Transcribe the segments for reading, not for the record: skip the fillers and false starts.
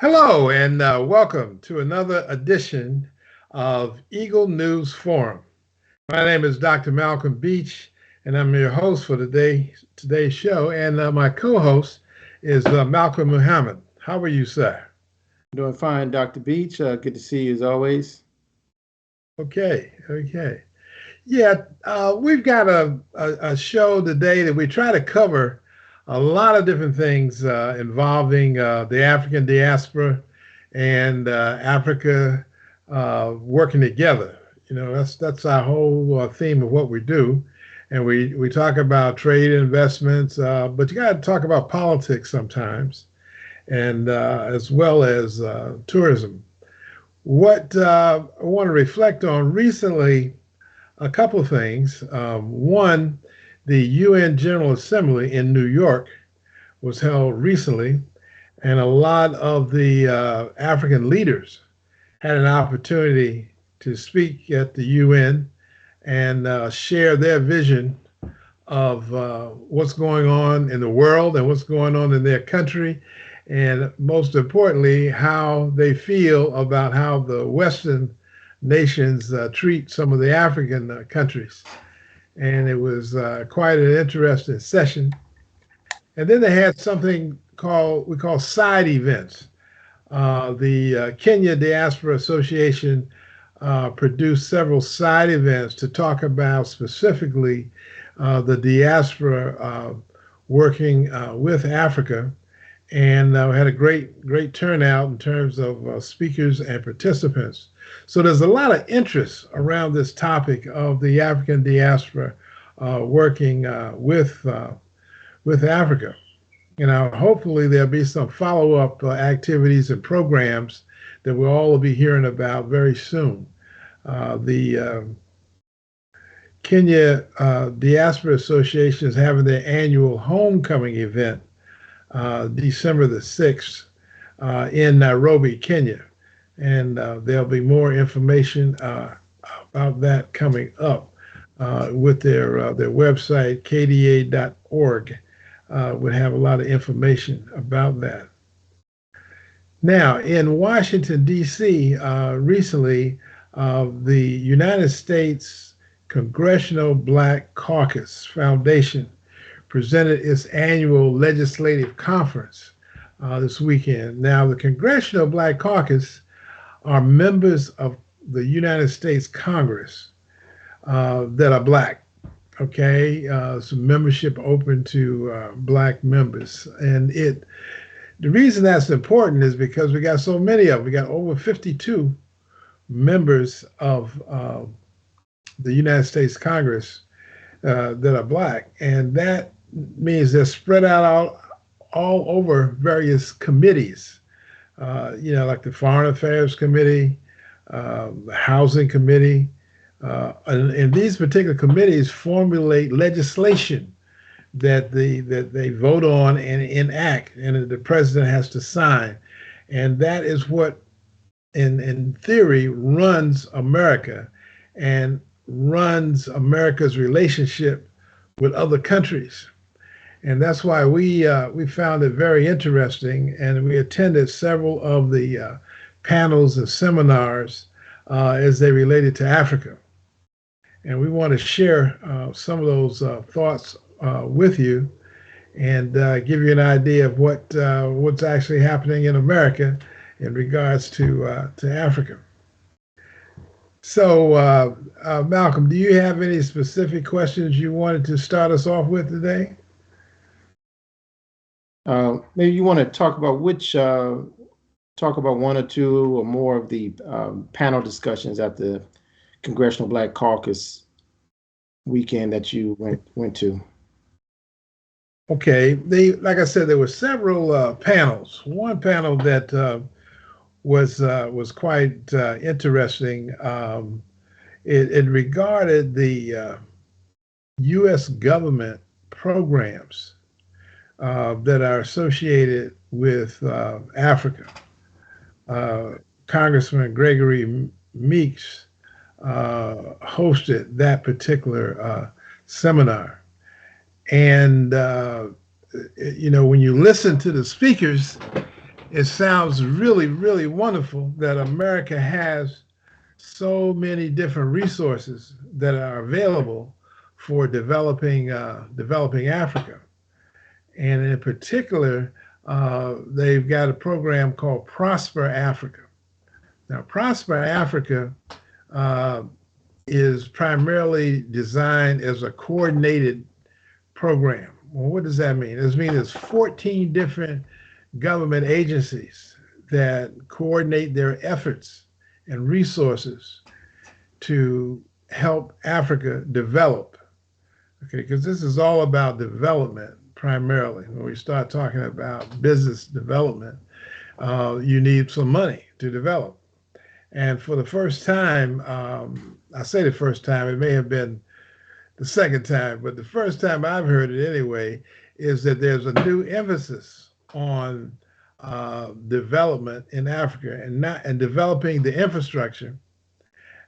Hello, and welcome to another edition of Eagle News Forum. My name is Dr. Malcolm Beach, and I'm your host for today's show. And my co-host is Malcolm Muhammad. How are you, sir? Doing fine, Dr. Beach. Good to see you as always. Okay. Yeah, we've got a show today that we try to cover a lot of different things involving the African diaspora and Africa working together. You know, that's our whole theme of what we do. And we talk about trade investments, but you got to talk about politics sometimes, and as well as tourism. What I want to reflect on recently, a couple of things. One, the UN General Assembly in New York was held recently, and a lot of the African leaders had an opportunity to speak at the UN and share their vision of what's going on in the world and what's going on in their country, and most importantly, how they feel about how the Western nations treat some of the African countries. And it was quite an interesting session. And then they had something we call side events. The Kenya Diaspora Association produced several side events to talk about specifically the diaspora working with Africa, and had a great turnout in terms of speakers and participants. So there's a lot of interest around this topic of the African diaspora working with Africa. You know, hopefully there'll be some follow-up activities and programs that we'll all be hearing about very soon. The Kenya Diaspora Association is having their annual homecoming event December the 6th in Nairobi, Kenya. And there'll be more information about that coming up with their website, kda.org. Would have a lot of information about that. Now, in Washington, D.C., recently, the United States Congressional Black Caucus Foundation presented its annual legislative conference this weekend. Now, the Congressional Black Caucus are members of the United States Congress that are Black. Okay, some membership open to Black members, and the reason that's important is because we got so many of them. We got over 52 members of the United States Congress that are Black, and that means they're spread out all over various committees. Like the Foreign Affairs Committee, the Housing Committee, and these particular committees formulate legislation that they vote on and enact, and the president has to sign. And that is what, in theory, runs America and runs America's relationship with other countries. And that's why we found it very interesting, and we attended several of the panels and seminars as they related to Africa. And we want to share some of those thoughts with you and give you an idea of what's actually happening in America in regards to Africa. So, Malcolm, do you have any specific questions you wanted to start us off with today? Maybe you want to talk about one or two or more of the panel discussions at the Congressional Black Caucus weekend that you went to. Okay, like I said, there were several panels. One panel that was quite interesting. It regarded the U.S. government programs that are associated with Africa. Congressman Gregory Meeks hosted that particular seminar. And, when you listen to the speakers, it sounds really, really wonderful that America has so many different resources that are available for developing Africa. And in particular, they've got a program called Prosper Africa. Now, Prosper Africa uh, is primarily designed as a coordinated program. Well, what does that mean? It means there's 14 different government agencies that coordinate their efforts and resources to help Africa develop. Okay, because this is all about development primarily. When we start talking about business development, you need some money to develop. And for the first time, I say the first time, it may have been the second time, but the first time I've heard it anyway, is that there's a new emphasis on development in Africa and developing the infrastructure,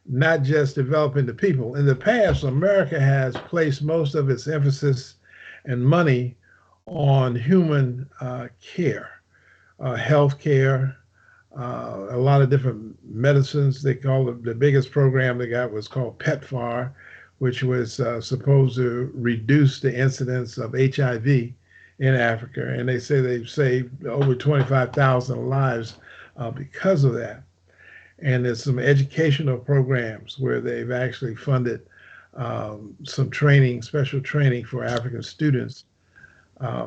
not just developing the people. In the past, America has placed most of its emphasis and money on human care, health care, a lot of different medicines. They call it, the biggest program they got was called PEPFAR, which was supposed to reduce the incidence of HIV in Africa. And they say they've saved over 25,000 lives because of that. And there's some educational programs where they've actually funded some training, special training for African students.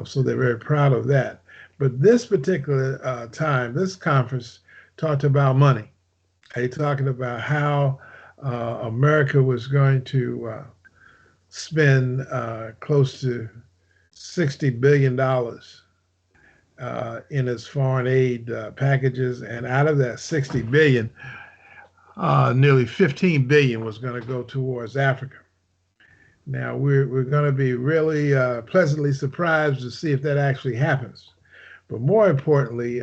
So they're very proud of that. But this particular time, this conference talked about money. They talking about how America was going to spend close to $60 billion in its foreign aid packages, and out of that 60 billion, nearly 15 billion was going to go towards Africa. Now we're going to be really pleasantly surprised to see if that actually happens. But more importantly,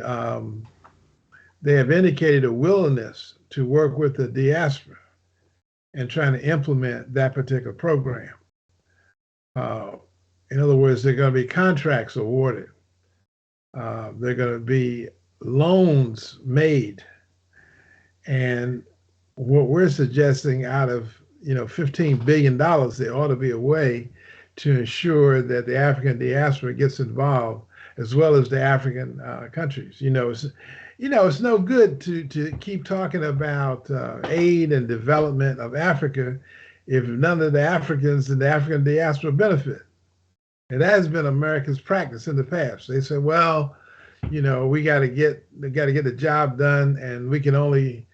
they have indicated a willingness to work with the diaspora and trying to implement that particular program. In other words, there are going to be contracts awarded. There are going to be loans made. And what we're suggesting, out of $15 billion, there ought to be a way to ensure that the African diaspora gets involved, as well as the African countries. It's no good to keep talking about aid and development of Africa if none of the Africans in the African diaspora benefit. And that has been America's practice in the past. They say, well, we got to get the job done, and we can only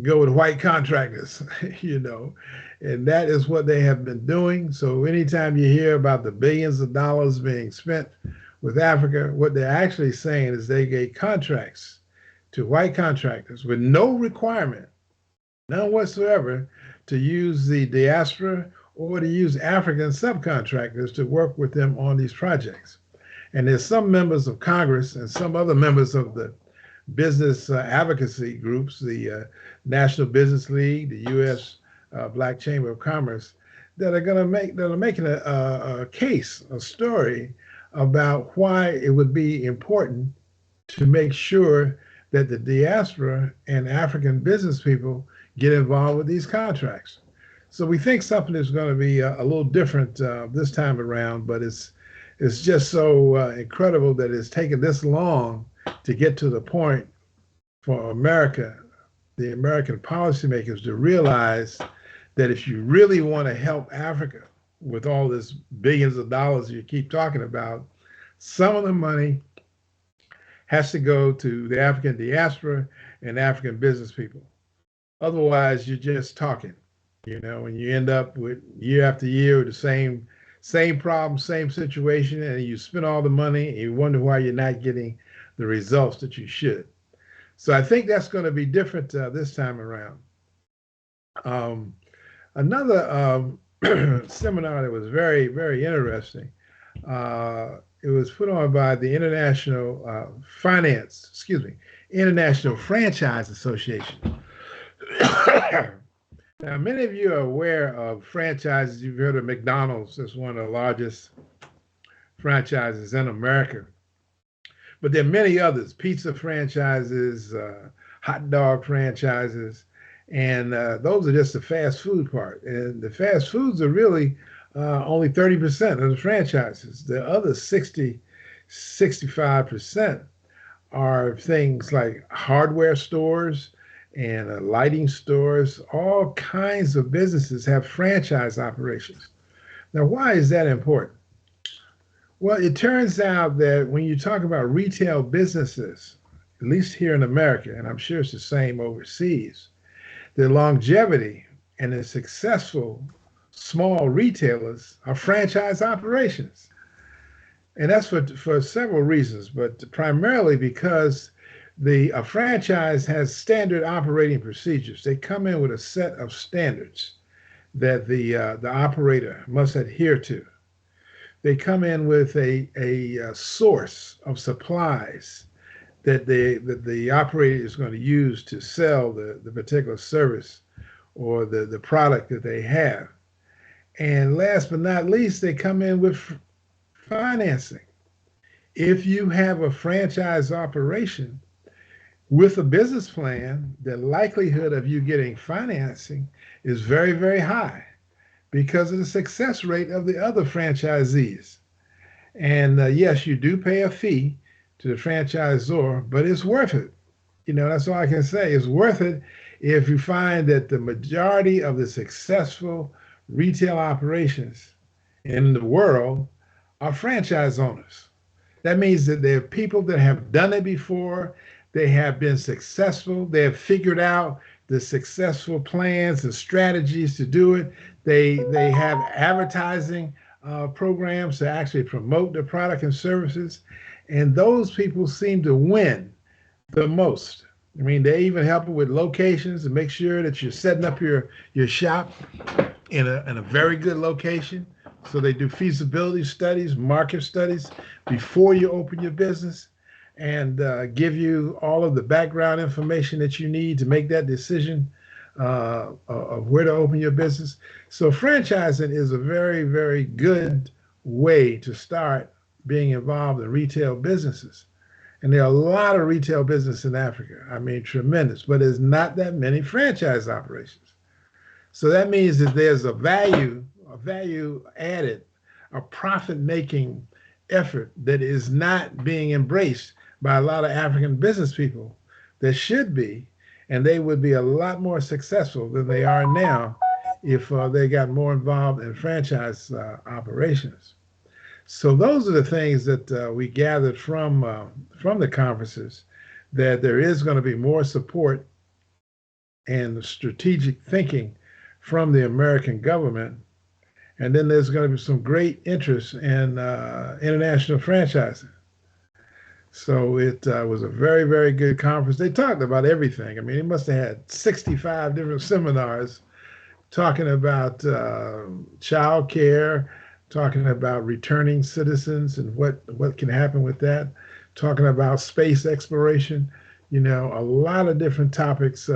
go with white contractors, and that is what they have been doing. So anytime you hear about the billions of dollars being spent with Africa, what they're actually saying is they gave contracts to white contractors with no requirement, none whatsoever, to use the diaspora or to use African subcontractors to work with them on these projects. And there's some members of Congress and some other members of the business advocacy groups, the National Business League, the U.S. Black Chamber of Commerce, that are making a case, a story about why it would be important to make sure that the diaspora and African business people get involved with these contracts. So we think something is going to be a little different this time around, but it's just so incredible that it's taken this long to get to the point for America, the American policymakers, to realize that if you really want to help Africa with all this billions of dollars you keep talking about, some of the money has to go to the African diaspora and African business people. Otherwise, you're just talking, and you end up with year after year with the same problem, same situation, and you spend all the money and you wonder why you're not getting the results that you should. So I think that's going to be different this time around. Another seminar that was very, very interesting, it was put on by the International Franchise Association. Now, many of you are aware of franchises. You've heard of McDonald's as one of the largest franchises in America. But there are many others: pizza franchises, hot dog franchises, and those are just the fast food part. And the fast foods are really only 30% of the franchises. The other 60, 65% are things like hardware stores and lighting stores. All kinds of businesses have franchise operations. Now, why is that important? Well, it turns out that when you talk about retail businesses, at least here in America, and I'm sure it's the same overseas, the longevity and the successful small retailers are franchise operations. And that's for several reasons, but primarily because a franchise has standard operating procedures. They come in with a set of standards that the operator must adhere to. They come in with a source of supplies that the operator is going to use to sell the particular service or the product that they have. And last but not least, they come in with financing. If you have a franchise operation with a business plan, the likelihood of you getting financing is very, very high because of the success rate of the other franchisees. And yes, you do pay a fee to the franchisor, but it's worth it. That's all I can say. It's worth it if you find that the majority of the successful retail operations in the world are franchise owners. That means that there are people that have done it before. They have been successful. They have figured out the successful plans and strategies to do it. They have advertising programs to actually promote their product and services. And those people seem to win the most. I mean, they even help with locations to make sure that you're setting up your shop in a very good location. So they do feasibility studies, market studies before you open your business and give you all of the background information that you need to make that decision of where to open your business. So franchising is a very, very good way to start being involved in retail businesses. And there are a lot of retail business in Africa. I mean, tremendous, but there's not that many franchise operations. So that means that there's a value added, a profit-making effort that is not being embraced by a lot of African business people that should be, and they would be a lot more successful than they are now if they got more involved in franchise operations. So those are the things that we gathered from the conferences, that there is going to be more support and strategic thinking from the American government. And then there's going to be some great interest in international franchising. So it was a very, very good conference. They talked about everything. I mean, they must have had 65 different seminars talking about child care, talking about returning citizens and what can happen with that, talking about space exploration, a lot of different topics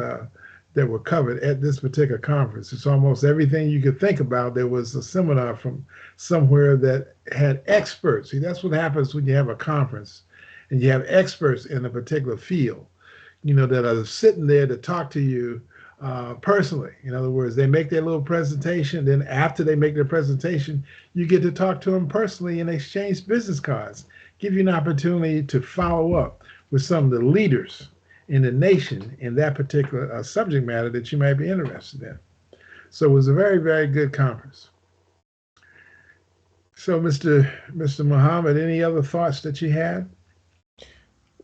that were covered at this particular conference. It's almost everything you could think about. There was a seminar from somewhere that had experts. See, that's what happens when you have a conference and you have experts in a particular field, that are sitting there to talk to you personally. In other words, they make their little presentation. Then after they make their presentation, you get to talk to them personally and exchange business cards, give you an opportunity to follow up with some of the leaders in the nation in that particular subject matter that you might be interested in. So it was a very, very good conference. So Mr. Muhammad, any other thoughts that you had?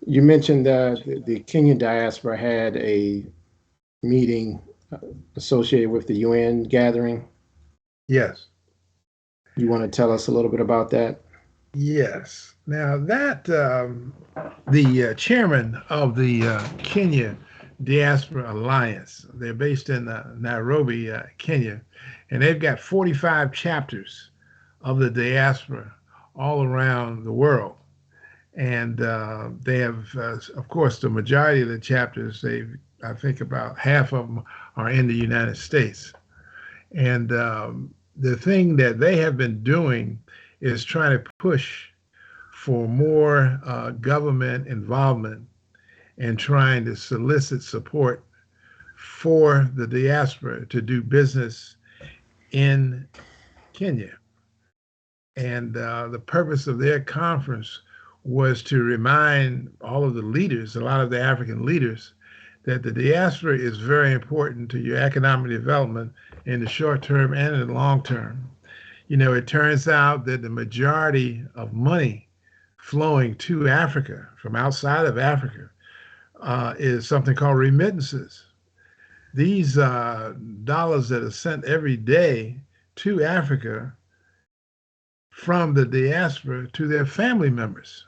You mentioned the Kenyan diaspora had a meeting associated with the UN gathering. Yes. You want to tell us a little bit about that? Yes. Now that the chairman of the Kenya Diaspora Alliance, they're based in Nairobi, Kenya, and they've got 45 chapters of the diaspora all around the world. And they have, of course, the majority of the chapters, I think about half of them are in the United States. And the thing that they have been doing is trying to push for more government involvement in trying to solicit support for the diaspora to do business in Kenya. And the purpose of their conference was to remind all of the leaders, a lot of the African leaders, that the diaspora is very important to your economic development in the short term and in the long term. You know, it turns out that the majority of money flowing to Africa from outside of Africa is something called remittances. These dollars that are sent every day to Africa from the diaspora to their family members.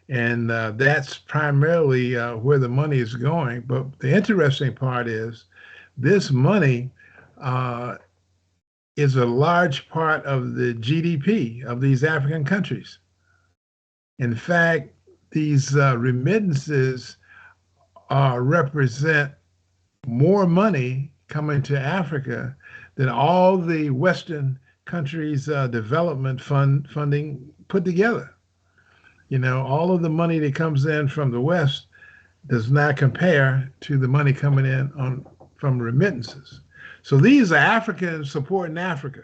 And that's primarily where the money is going. But the interesting part is this money is a large part of the GDP of these African countries. In fact, these remittances represent more money coming to Africa than all the Western countries' development funding put together. You know, all of the money that comes in from the West does not compare to the money coming in from remittances. So these are Africans supporting Africa.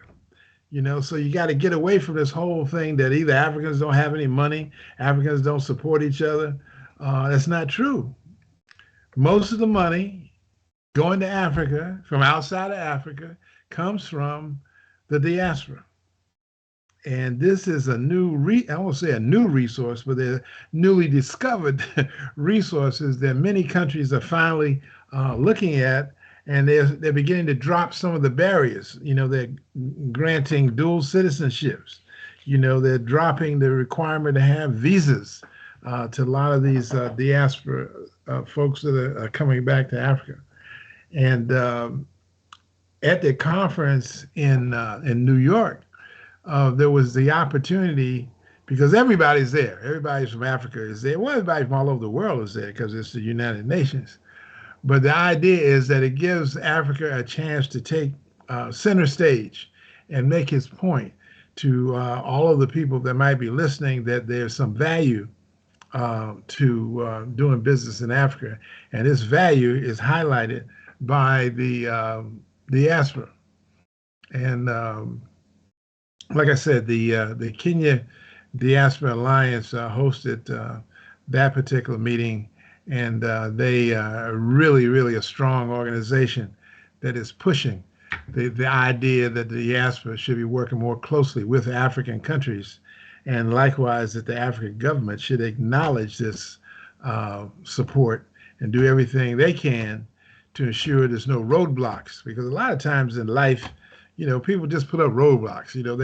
You know, so you got to get away from this whole thing that either Africans don't have any money, Africans don't support each other. That's not true. Most of the money going to Africa from outside of Africa comes from the diaspora. And this is a new, I won't say a new resource, but they're newly discovered resources that many countries are finally looking at, and they're beginning to drop some of the barriers. You know, they're granting dual citizenships. You know, they're dropping the requirement to have visas to a lot of these diaspora folks that are coming back to Africa. And at the conference in New York, there was the opportunity, because everybody's there. Everybody from Africa is there. Well, everybody from all over the world is there because it's the United Nations. But the idea is that it gives Africa a chance to take center stage and make his point to all of the people that might be listening that there's some value to doing business in Africa. And this value is highlighted by the diaspora. And like I said, the Kenya Diaspora Alliance hosted that particular meeting, and they are really a strong organization that is pushing the idea that the diaspora should be working more closely with African countries, and likewise that the African government should acknowledge this support and do everything they can to ensure there's no roadblocks. Because a lot of times in life, you know, people just put up roadblocks. You know,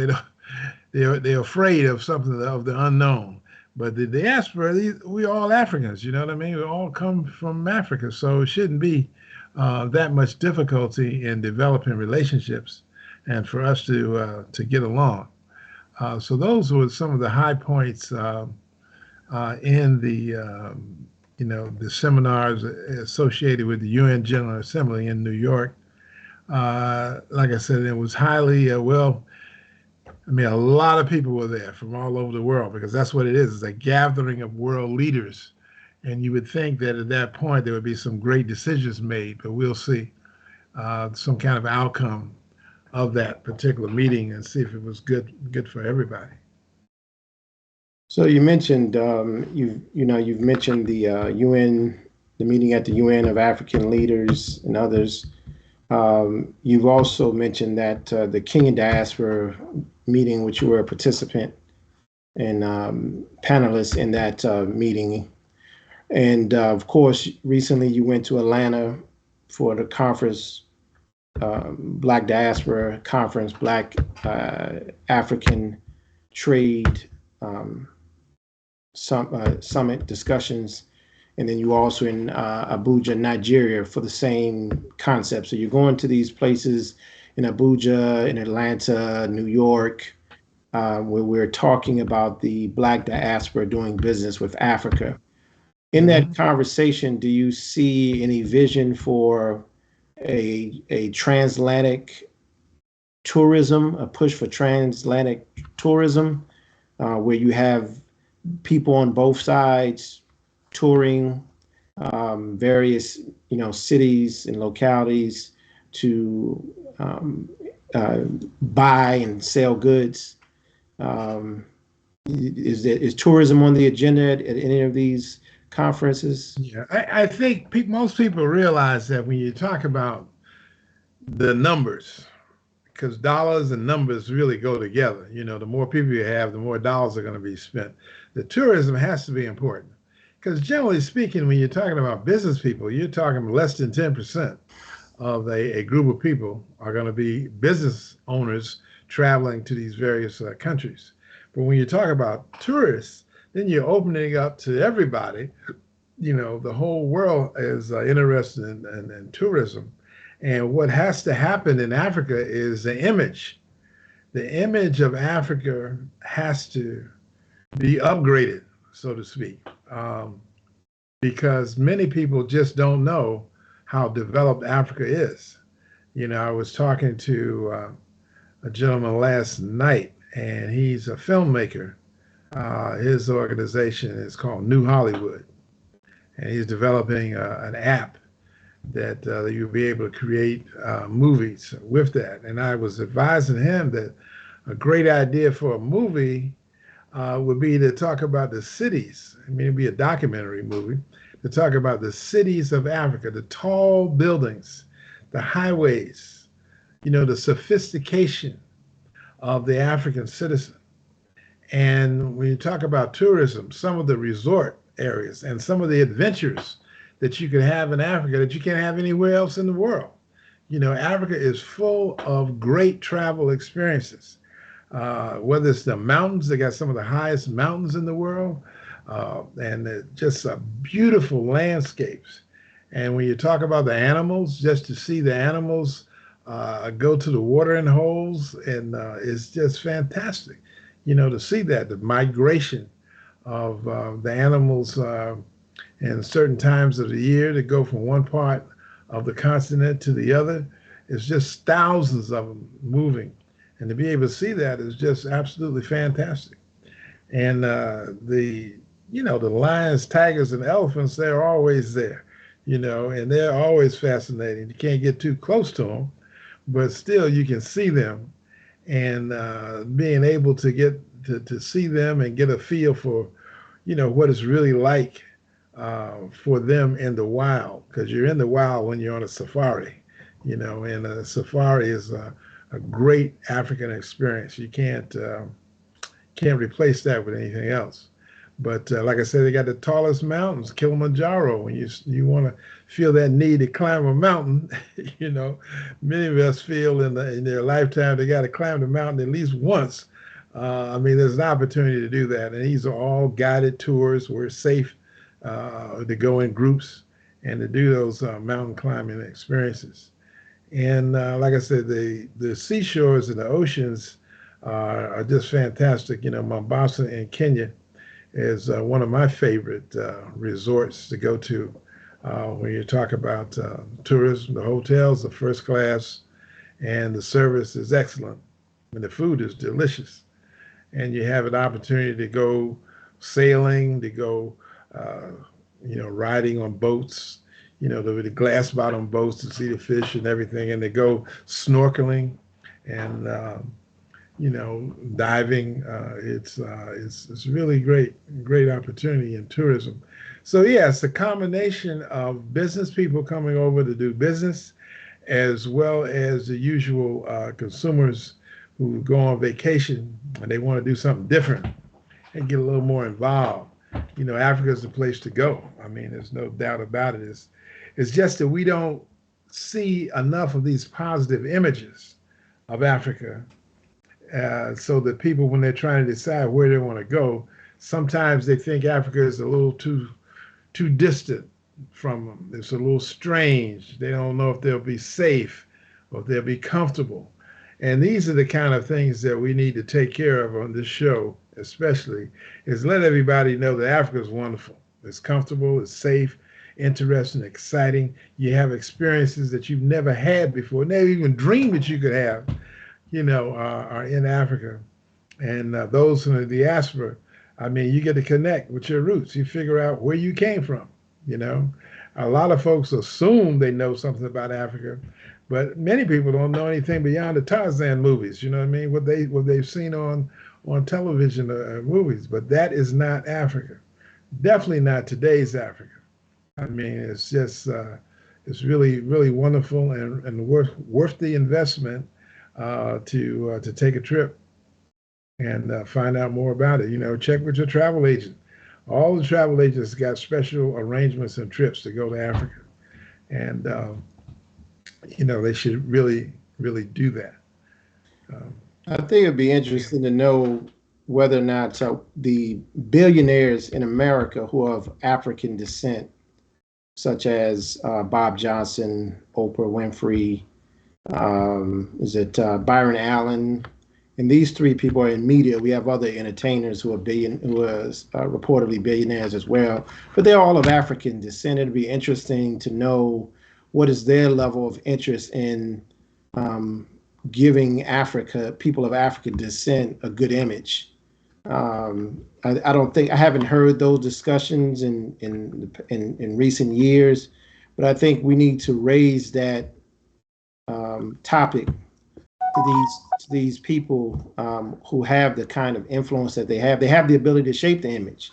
they're afraid of something of the unknown. But the diaspora, we all Africans. You know what I mean? We all come from Africa, so it shouldn't be that much difficulty in developing relationships, and for us to get along. So those were some of the high points in the you know, the seminars associated with the UN General Assembly in New York. Like I said, it was highly well. I mean, a lot of people were there from all over the world, because that's what it is. It's a gathering of world leaders. And you would think that at that point there would be some great decisions made, but we'll see some kind of outcome of that particular meeting and see if it was good for everybody. So you mentioned you've mentioned the UN, the meeting at the UN of African leaders and others. You've also mentioned that the Kenya diaspora meeting, which you were a participant and panelist in that meeting. And of course, recently you went to Atlanta for the conference, Black Diaspora Conference, Black African Trade Summit discussions. And then you also in Abuja, Nigeria for the same concept. So you're going to these places in Abuja, in Atlanta, New York, where we're talking about the Black diaspora doing business with Africa. In that conversation, do you see any vision for a transatlantic tourism, a push for transatlantic tourism, where you have people on both sides touring various, cities and localities to buy and sell goods. Um, is tourism on the agenda at any of these conferences? Yeah, I think most people realize that when you talk about the numbers, because dollars and numbers really go together. The more people you have, the more dollars are going to be spent. The tourism has to be important because generally speaking, when you're talking about business people, you're talking less than 10% of a group of people are going to be business owners traveling to these various countries. But when you talk about tourists, then you're opening up to everybody. The whole world is interested in tourism. And what has to happen in Africa is the image. The image of Africa has to be upgraded, so to speak, because many people just don't know how developed Africa is. I was talking to a gentleman last night, and he's a filmmaker. His organization is called New Hollywood, and he's developing an app that you'll be able to create movies with that. And I was advising him that a great idea for a movie would be to talk about the cities. I mean, it'd be a documentary movie to talk about the cities of Africa, the tall buildings, the highways, the sophistication of the African citizen. And when you talk about tourism, some of the resort areas and some of the adventures that you can have in Africa that you can't have anywhere else in the world. Africa is full of great travel experiences. Whether it's the mountains, they got some of the highest mountains in the world, and just beautiful landscapes. And when you talk about the animals, just to see the animals go to the watering holes, and it's just fantastic, to see that, the migration of the animals in certain times of the year to go from one part of the continent to the other. It's just thousands of them moving. And to be able to see that is just absolutely fantastic. And the lions, tigers, and elephants, they're always there, and they're always fascinating. You can't get too close to them, but still you can see them. And being able to get to see them and get a feel for, what it's really like for them in the wild, because you're in the wild when you're on a safari, and a safari is a great African experience. You can't replace that with anything else. But like I said, they got the tallest mountains, Kilimanjaro. When you want to feel that need to climb a mountain, many of us feel in their lifetime they got to climb the mountain at least once. There's an opportunity to do that, and these are all guided tours where it's safe to go in groups and to do those mountain climbing experiences. And like I said, the seashores and the oceans are just fantastic. Mombasa in Kenya is one of my favorite resorts to go to when you talk about tourism. The hotels are first class, and the service is excellent, and the food is delicious. And you have an opportunity to go sailing, to go, riding on boats, the glass bottom boats to see the fish and everything, and to go snorkeling and, diving. It's really great opportunity in tourism. So yeah, it's a combination of business people coming over to do business, as well as the usual consumers who go on vacation and they want to do something different and get a little more involved. Africa is the place to go. There's no doubt about it. It's just that we don't see enough of these positive images of Africa, so that people, when they're trying to decide where they want to go, sometimes they think Africa is a little too distant from them. It's a little strange. They don't know if they'll be safe or if they'll be comfortable. And these are the kind of things that we need to take care of on this show, especially, is let everybody know that Africa is wonderful. It's comfortable, it's safe, interesting, exciting. You have experiences that you've never had before, never even dreamed that you could have, are in Africa. And those in the diaspora, I mean, you get to connect with your roots. You figure out where you came from. You know, a lot of folks assume they know something about Africa, but many people don't know anything beyond the Tarzan movies. You know what I mean? What they've seen on television movies. But that is not Africa. Definitely not today's Africa. I mean, it's just it's really wonderful and worth the investment to take a trip and find out more about it. You know, check with your travel agent. All the travel agents got special arrangements and trips to go to Africa, and you know they should really do that. Um, I think it'd be interesting to know whether or not the billionaires in America who are of African descent, such as Bob Johnson, Oprah Winfrey, is it Byron Allen, and these three people are in media. We have other entertainers who are reportedly billionaires as well, but they're all of African descent. It'd be interesting to know what is their level of interest in giving Africa, people of African descent, a good image. I don't think I haven't heard those discussions in recent years, but I think we need to raise that topic to these people who have the kind of influence that they have. They have the ability to shape the image,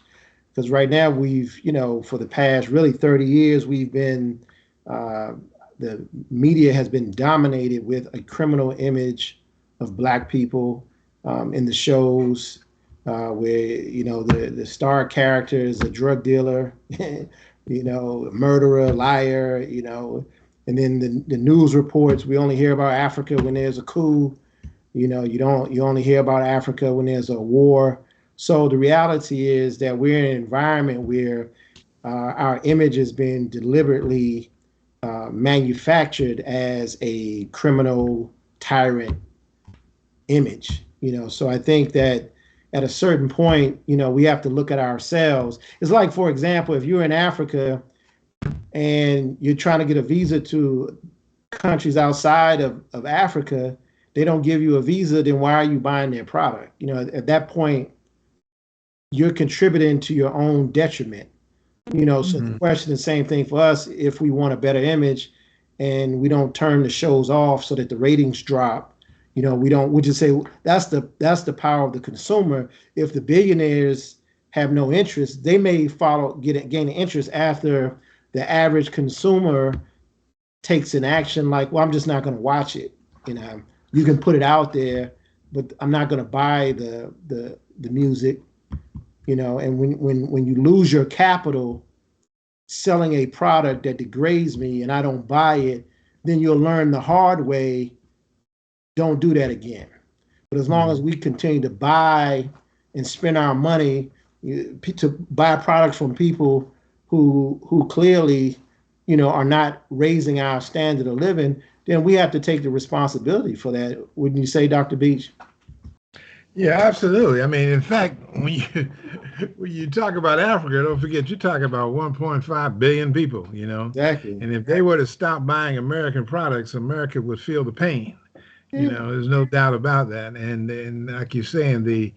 because right now we've, you know, for the past really 30 years, we've been the media has been dominated with a criminal image of Black people in the shows where, you know, the star character is a drug dealer, you know, a murderer, liar, you know, and then the news reports, we only hear about Africa when there's a coup. You know, you only hear about Africa when there's a war. So the reality is that we're in an environment where our image has been deliberately manufactured as a criminal tyrant image. You know, so I think that at a certain point, you know, we have to look at ourselves. It's like, for example, if you're in Africa and you're trying to get a visa to countries outside of Africa, they don't give you a visa, then why are you buying their product? You know, at that point, you're contributing to your own detriment. You know, so the question is the same thing for us. If we want a better image and we don't turn the shows off so that the ratings drop, you know, we just say that's the power of the consumer. If the billionaires have no interest, they may gain an interest after the average consumer takes an action like, well, I'm just not going to watch it. You know, you can put it out there, but I'm not going to buy the music. You know, and when you lose your capital selling a product that degrades me and I don't buy it, then you'll learn the hard way, don't do that again. But as long as we continue to buy and spend our money to buy products from people who clearly, you know, are not raising our standard of living, then we have to take the responsibility for that. Wouldn't you say, Dr. Beach? Yeah, absolutely. I mean, in fact, when you talk about Africa, don't forget you're talking about 1.5 billion people, you know. Exactly. And if they were to stop buying American products, America would feel the pain. You know, there's no doubt about that. And like you're saying, the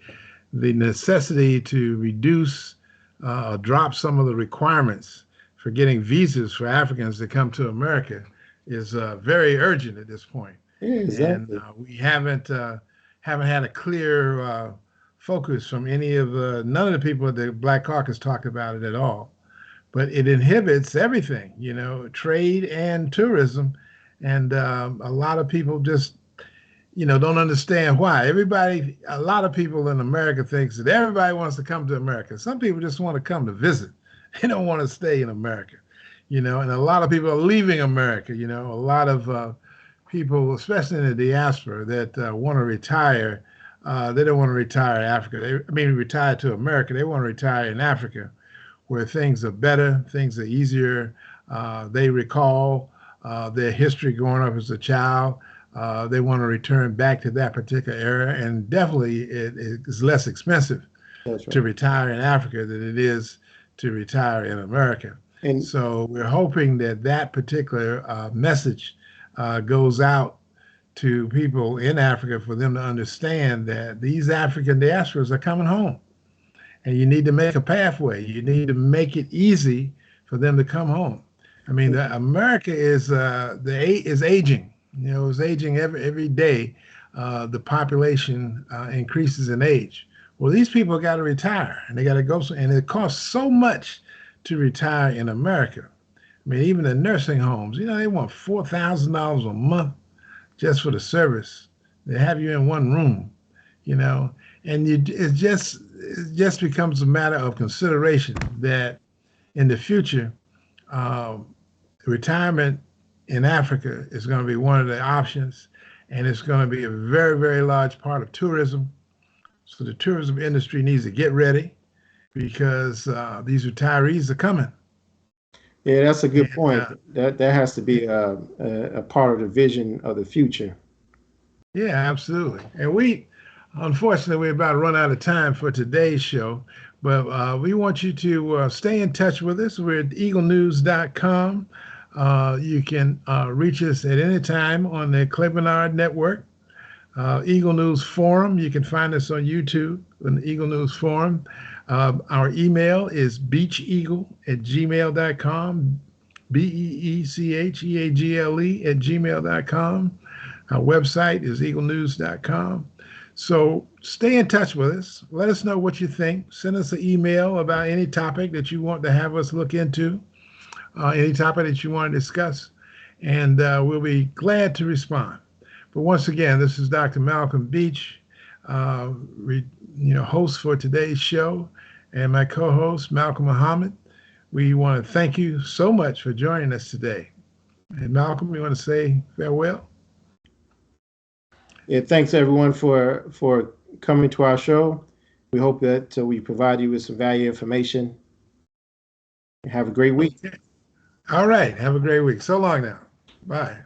necessity to reduce, drop some of the requirements for getting visas for Africans to come to America is very urgent at this point. Yeah, exactly. And we haven't had a clear focus from none of the people at the Black Caucus talk about it at all. But it inhibits everything, you know, trade and tourism. And a lot of people just, you know, don't understand why. A lot of people in America thinks that everybody wants to come to America. Some people just want to come to visit. They don't want to stay in America, you know, and a lot of people are leaving America, you know, a lot of people, especially in the diaspora, that want to retire. They don't want to retire in Africa. Retire to America. They want to retire in Africa, where things are better, things are easier. They recall their history growing up as a child. They want to return back to that particular era, and definitely it is less expensive to retire in Africa than it is to retire in America. And so we're hoping that particular message goes out to people in Africa for them to understand that these African diasporas are coming home. and you need to make a pathway. You need to make it easy for them to come home. I mean, America is aging. You know, it's aging every day. The population increases in age. Well, these people got to retire, and they got to go, and it costs so much to retire in America. I mean, even the nursing homes, you know, they want $4,000 a month just for the service. They have you in one room, you know, and it just becomes a matter of consideration that in the future, uh, retirement in Africa is going to be one of the options, and it's going to be a very, very large part of tourism. So the tourism industry needs to get ready because these retirees are coming. Yeah, that's a good And, point. That has to be a part of the vision of the future. yeah, absolutely. And unfortunately, we're about to run out of time for today's show, but we want you to stay in touch with us. We're at eaglenews.com. You can reach us at any time on the Clevenard Network. Eagle News Forum, you can find us on YouTube on the Eagle News Forum. Our email is beacheagle@gmail.com, beecheagle@gmail.com. Our website is eaglenews.com. So stay in touch with us. Let us know what you think. Send us an email about any topic that you want to have us look into, any topic that you want to discuss, and we'll be glad to respond. But once again, this is Dr. Malcolm Beach, host for today's show, and my co-host, Malcolm Muhammad. We want to thank you so much for joining us today. And Malcolm, you want to say farewell? Yeah, thanks everyone for coming to our show. We hope that we provide you with some valuable information. Have a great week. Okay. All right. Have a great week. So long now. Bye.